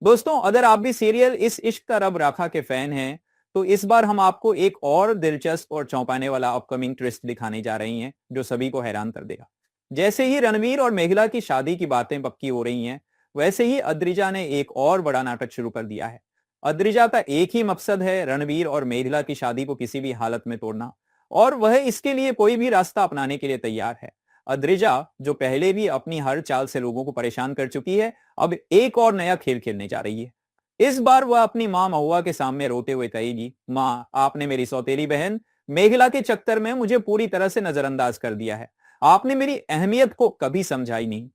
दोस्तों, अगर आप भी सीरियल इस इश्क का रब राखा के फैन हैं, तो इस बार हम आपको एक और दिलचस्प और चौंकाने वाला अपकमिंग ट्विस्ट दिखाने जा रही हैं, जो सभी को हैरान कर देगा। जैसे ही रणवीर और मेघला की शादी की बातें पक्की हो रही हैं, वैसे ही अद्रिजा ने एक और बड़ा नाटक शुरू कर दिया है। अद्रिजा का एक ही मकसद है, रणवीर और मेघला की शादी को किसी भी हालत में तोड़ना, और वह इसके लिए कोई भी रास्ता अपनाने के लिए तैयार है। अद्रिजा, जो पहले भी अपनी हर चाल से लोगों को परेशान कर चुकी है, अब एक और नया खेल खेलने जा रही है। इस बार वह अपनी मां महुआ के सामने रोते हुए कहेगी, मां, आपने मेरी सौतेली बहन मेघला के चक्कर में मुझे पूरी तरह से नजरअंदाज कर दिया है। आपने मेरी अहमियत को कभी समझा ही नहीं।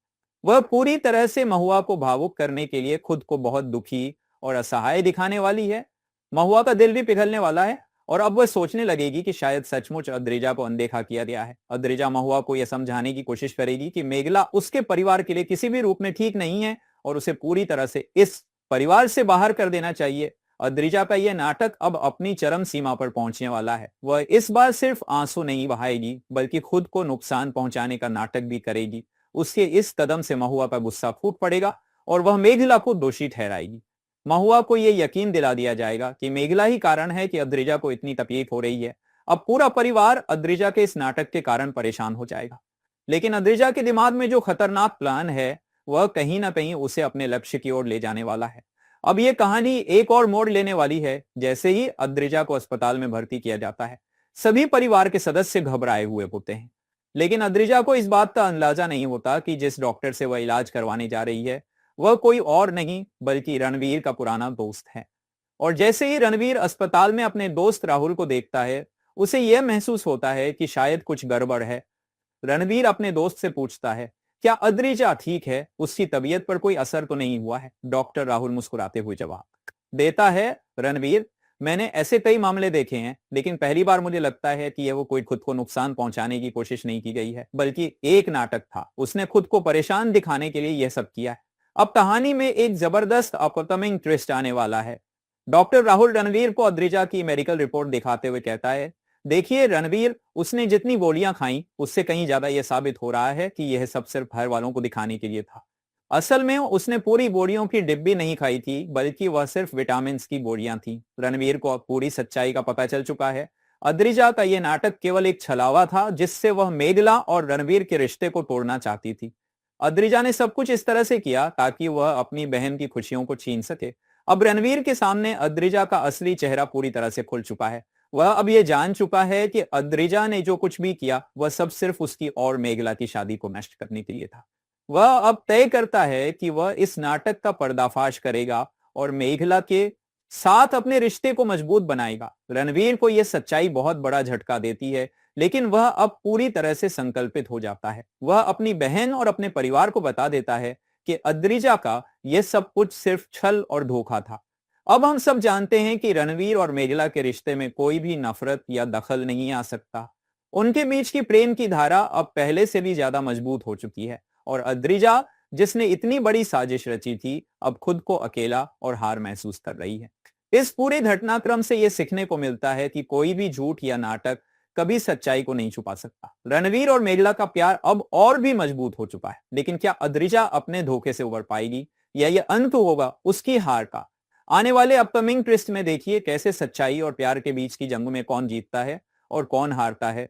वह पूरी तरह से महुआ को भावुक करने के लिए खुद को बहुत दुखी और असहाय दिखाने वाली है। महुआ का दिल भी पिघलने वाला है, और अब वह सोचने लगेगी कि शायद सचमुच अद्रिजा को अनदेखा किया गया है। अद्रिजा महुआ को यह समझाने की कोशिश करेगी कि मेघला उसके परिवार के लिए किसी भी रूप में ठीक नहीं है, और उसे पूरी तरह से इस परिवार से बाहर कर देना चाहिए। अद्रिजा का यह नाटक अब अपनी चरम सीमा पर पहुंचने वाला है। वह इस बार सिर्फ आंसू नहीं बहाएगी, बल्कि खुद को नुकसान पहुंचाने का नाटक भी करेगी। उसके इस कदम से महुआ का गुस्सा फूट पड़ेगा, और वह मेघला को दोषी ठहराएगी। महुआ को यह यकीन दिला दिया जाएगा कि मेघला ही कारण है कि अद्रिजा को इतनी तकलीफ हो रही है। अब पूरा परिवार अद्रिजा के इस नाटक के कारण परेशान हो जाएगा। लेकिन अद्रिजा के दिमाग में जो खतरनाक प्लान है, वह कहीं ना कहीं उसे अपने लक्ष्य की ओर ले जाने वाला है। अब यह कहानी एक और मोड़ लेने वाली है जैसे ही अद्रिजा को अस्पताल में भर्ती किया जाता है। सभी परिवार के सदस्य घबराए हुए होते हैं, लेकिन अद्रिजा को इस बात का अंदाजा नहीं होता कि जिस डॉक्टर से वह इलाज करवाने जा रही है, वह कोई और नहीं बल्कि रणवीर का पुराना दोस्त है। और जैसे ही रणवीर अस्पताल में अपने दोस्त राहुल को देखता है, उसे यह महसूस होता है कि शायद कुछ गड़बड़ है। रणवीर अपने दोस्त से पूछता है, क्या अद्रिजा ठीक है? उसकी तबीयत पर कोई असर तो नहीं हुआ है? डॉक्टर राहुल मुस्कुराते हुए जवाब देता है, रणवीर, मैंने ऐसे कई मामले देखे हैं, लेकिन पहली बार मुझे लगता है कि यह वो कोई खुद को नुकसान पहुंचाने की कोशिश नहीं की गई है, बल्कि एक नाटक था। उसने खुद को परेशान दिखाने के लिए यह सब किया है। अब कहानी में एक जबरदस्त अपकमिंग ट्विस्ट आने वाला है। डॉक्टर राहुल रणवीर को अद्रिजा की मेडिकल रिपोर्ट दिखाते हुए कहता है, देखिए रणवीर, उसने जितनी गोलियां खाई उससे कहीं ज्यादा यह साबित हो रहा है कि यह सब सिर्फ घर वालों को दिखाने के लिए था। असल में उसने पूरी बोरियों की डिब्बी नहीं खाई थी, बल्कि वह सिर्फ विटामिन की बोरियां थी। रणवीर को अब पूरी सच्चाई का पता चल चुका है। अद्रिजा का यह नाटक केवल एक छलावा था, जिससे वह मेघला और रणवीर के रिश्ते को तोड़ना चाहती थी। अद्रिजा ने सब कुछ इस तरह से किया ताकि वह अपनी बहन की खुशियों को छीन सके। अब रणवीर के सामने अद्रिजा का असली चेहरा पूरी तरह से खुल चुका है। वह अब यह जान चुका है कि अद्रिजा ने जो कुछ भी किया, वह सब सिर्फ उसकी और मेघला की शादी को नष्ट करने के लिए था। वह अब तय करता है कि वह इस नाटक का पर्दाफाश करेगा और मेघला के साथ अपने रिश्ते को मजबूत बनाएगा। रणवीर को यह सच्चाई बहुत बड़ा झटका देती है, लेकिन वह अब पूरी तरह से संकल्पित हो जाता है। वह अपनी बहन और अपने परिवार को बता देता है कि अद्रिजा का यह सब कुछ सिर्फ छल और धोखा था। अब हम सब जानते हैं कि रणवीर और मेघला के रिश्ते में कोई भी नफरत या दखल नहीं आ सकता। उनके बीच की प्रेम की धारा अब पहले से भी ज्यादा मजबूत हो चुकी है, और अद्रिजा, जिसने इतनी बड़ी साजिश रची थी, अब खुद को अकेला और हार महसूस कर रही है। इस पूरे घटनाक्रम से यह सीखने को मिलता है कि कोई भी झूठ या नाटक कभी सच्चाई को नहीं छुपा सकता। रणवीर और मेघला का प्यार अब और भी मजबूत हो चुका है, लेकिन क्या अद्रिजा अपने धोखे से उबर पाएगी, या यह अंत होगा उसकी हार का? आने वाले अपकमिंग ट्विस्ट में देखिए कैसे सच्चाई और प्यार के बीच की जंग में कौन जीतता है और कौन हारता है।